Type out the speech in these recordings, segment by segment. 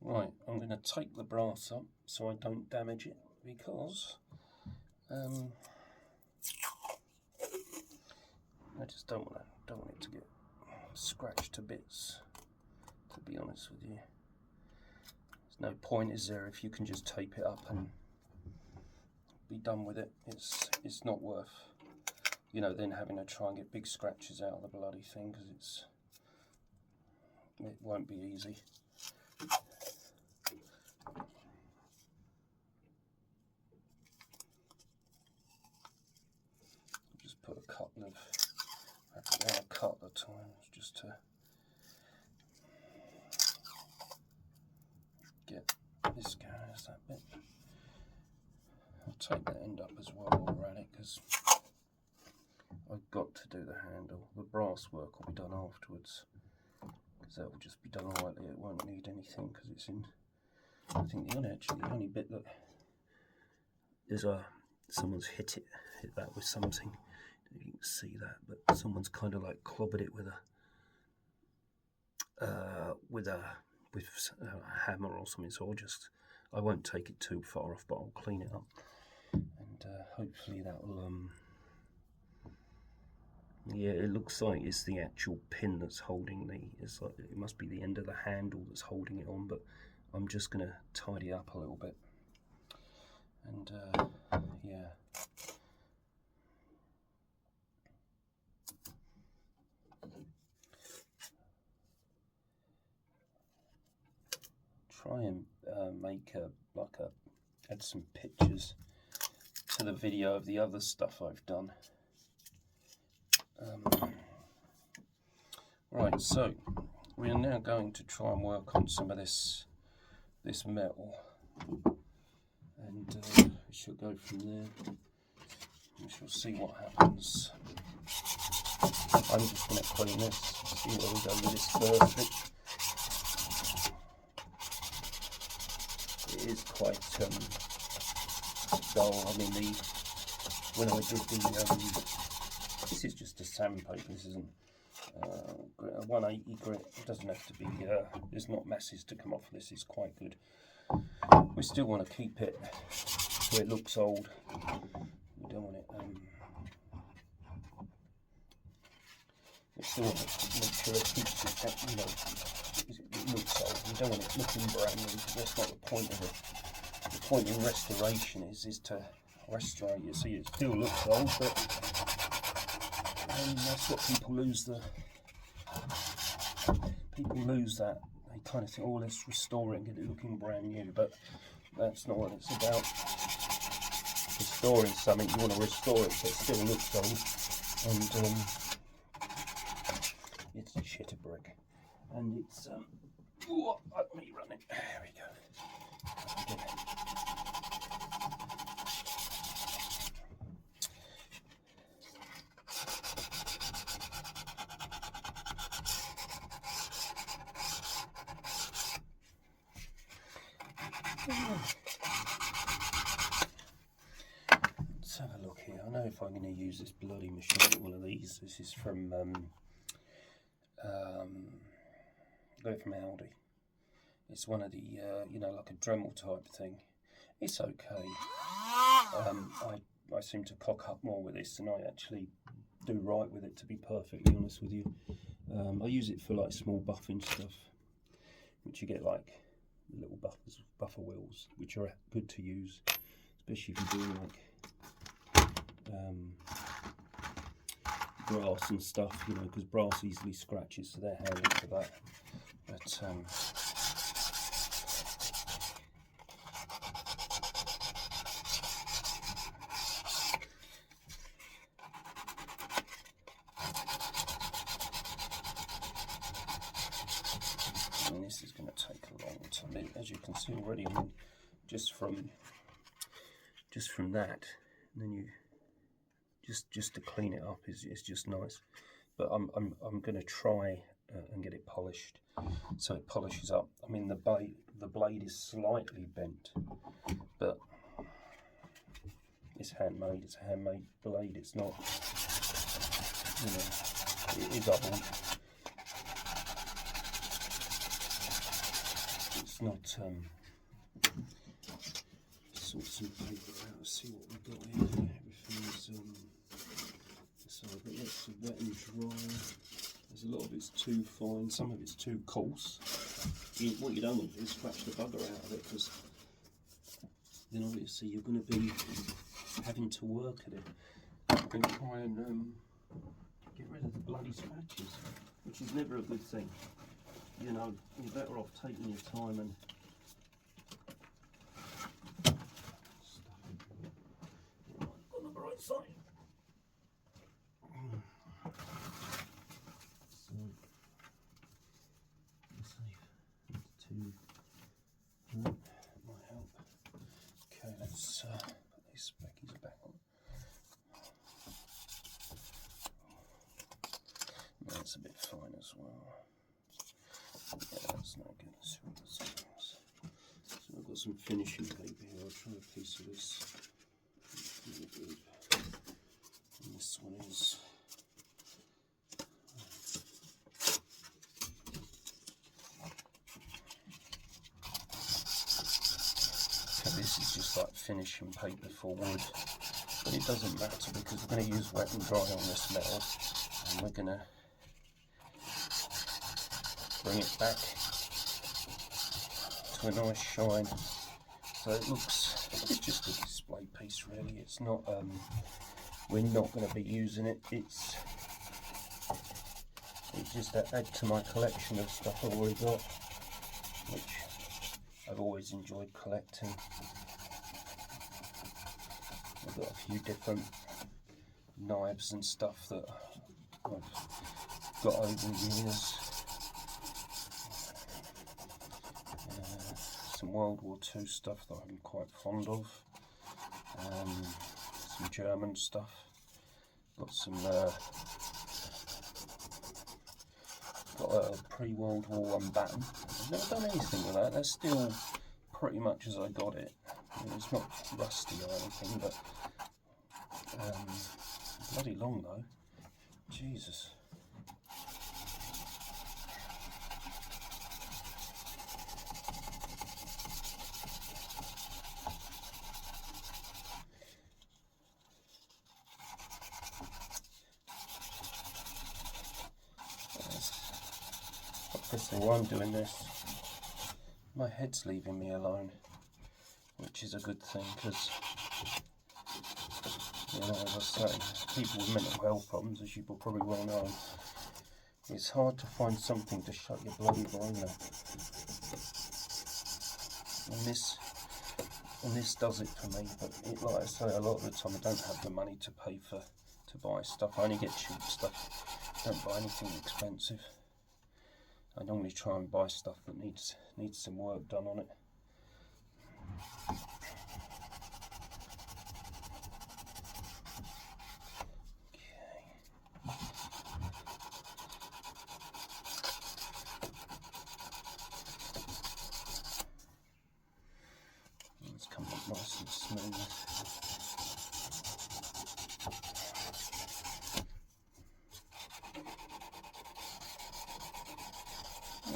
Right, I'm going to take the brass up so I don't damage it, because I just don't want it to get scratched to bits, to be honest with you. There's no point, is there, if you can just tape it up and be done with it. It's not worth, you know, then having to try and get big scratches out of the bloody thing, because it won't be easy. Just put a couple of, a couple of times just to get this going. As that bit. I'll take that end up as well while we're at it, because I've got to do the handle. The brass work will be done afterwards, because that will just be done lightly. It won't need anything because it's in. I think the only bit that is someone's hit that with something. You can see that, but someone's kind of like clobbered it with a hammer or something. So I won't take it too far off, but I'll clean it up, and hopefully that will. Yeah, it looks like it's the actual pin that's holding it's like it must be the end of the handle that's holding it on, but I'm just going to tidy up a little bit, and yeah. Try and add some pictures to the video of the other stuff I've done. Right, so we are now going to try and work on some of this metal, and we shall go from there. We shall see what happens. I'm just going to clean this, see where we go with this first. It is quite dull. I mean, when I did this is just a sandpaper. This isn't 180 grit. It doesn't have to be. There's not masses to come off this. It's quite good. We still want to keep it so it looks old. We don't want it. We still want to make sure it keeps it. You know, it looks old. We don't want it looking brand new. That's not the point of it. The point in restoration is to restore it so it still looks old, but that's what people lose that. They kind of think, oh, let's restore it and get it looking brand new, but that's not what it's about. Restoring something, you want to restore it so it still looks old, and it's a shit of brick, and it's let me run it. There we go. Let's have a look here. I know if I'm going to use this bloody machine, I'll get one of these. This is from Aldi. It's one of the you know, like a Dremel type thing. It's okay. I seem to cock up more with this than I actually do right with it, to be perfectly honest with you. I use it for like small buffing stuff, which you get like little buffer wheels, which are good to use, especially if you're doing like brass and stuff, you know, because brass easily scratches, so they're handy for that. But and this is going to take a long time, as you can see already. I mean, just from that, and then you just to clean it up is just nice. But I'm going to try and get it polished, so it polishes up. I mean, the blade is slightly bent, but it's handmade. It's a handmade blade. It's not, you know, it is old. Let's not sort some paper out, see what we've got here. Everything's so I've got lots of wet and dry. There's a lot of it's too fine, some of it's too coarse. What you don't want to do is scratch the bugger out of it, because then obviously you're going to be having to work at it. I'm going to try and get rid of the bloody scratches, which is never a good thing. You know, you're better off taking your time and on the bright side. So, let's see, that might help. Okay, let's put these speckies back on. That's a bit fine as well. Yeah, that's not good. Let's see what this is. So I've got some finishing paper here. I'll try a piece of this. And this one is. Okay, this is just like finishing paper for wood, but it doesn't matter because we're going to use wet and dry on this metal, and we're going to bring it back to a nice shine, so it looks, it's just a display piece really. It's not, we're not going to be using it. It's just to add to my collection of stuff I've already got, which I've always enjoyed collecting. I've got a few different knives and stuff that I've got over the years. Some World War II stuff that I'm quite fond of, some German stuff, got some got a pre-World War I baton. I've never done anything with that. That's still pretty much as I got it. I mean, it's not rusty or anything, but bloody long though. Jesus. Obviously, while I'm doing this, my head's leaving me alone, which is a good thing, because, you know, as I say, people with mental health problems, as you probably well know, it's hard to find something to shut your bloody brain up. And this does it for me. But like I say, a lot of the time I don't have the money to pay to buy stuff. I only get cheap stuff. I don't buy anything expensive. I normally try and buy stuff that needs some work done on it. It's come up nice and smooth.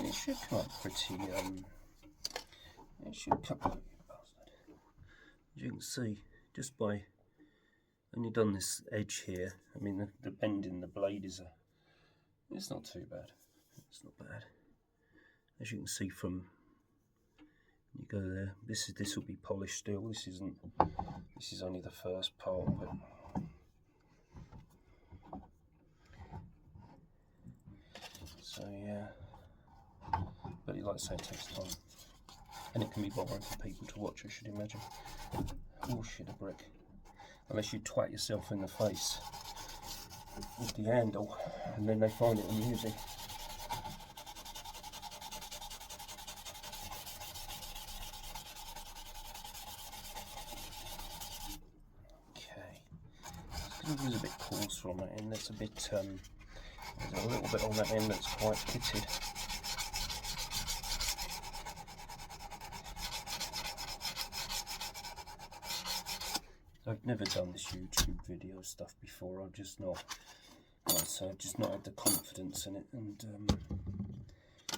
It should come up pretty, it should come up, as you can see, just by, when you've done this edge here, I mean the bend in the blade is it's not too bad, it's not bad. As you can see from, you go there, this will be polished still, this is only the first part of it. So yeah. But like I say, it takes time, and it can be boring for people to watch, I should imagine. Oh shit, a brick. Unless you twat yourself in the face with the handle, and then they find it amusing. Okay, it's a bit coarser on that end. There's a bit, there's a little bit on that end that's quite pitted. I've never done this YouTube video stuff before. I've just not, like I say, I've just not had the confidence in it, and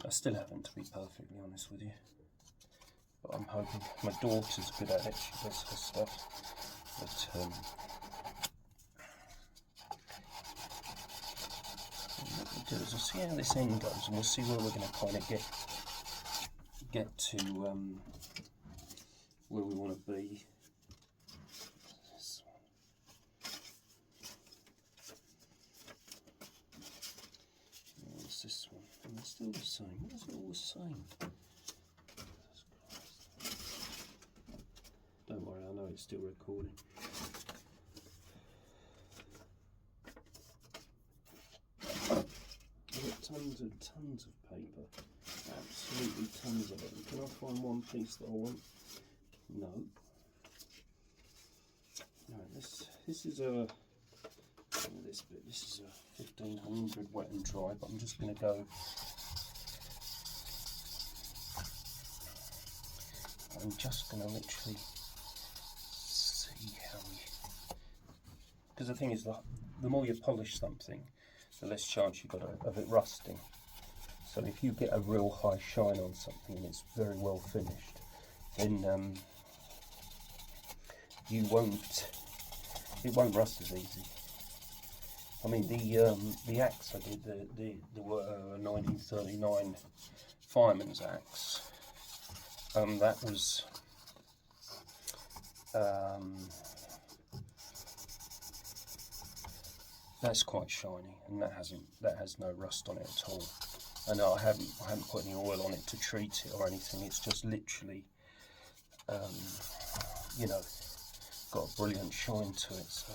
I still haven't, to be perfectly honest with you. I'm hoping my daughter's good at it. She does her stuff, but what we'll do is we'll see how this end goes, and we'll see where we're going to kind of get to where we want to be. This one. What's this one? And they're still the same. What is it all the same? Don't worry, I know it's still recording. I've got tons of paper. Absolutely tons of it. Can I find one piece that I want? No. No, this is a this bit. This is a 1500 wet and dry. But I'm just going to go. I'm just going to literally see how we. Because the thing is, the more you polish something, the less chance you've got of it rusting. So if you get a real high shine on something and it's very well finished, then it won't rust as easy. I mean, the axe I did, the 1939 fireman's axe, that was that's quite shiny, and that has no rust on it at all. And I haven't put any oil on it to treat it or anything. It's just literally, you know, got a brilliant shine to it. So.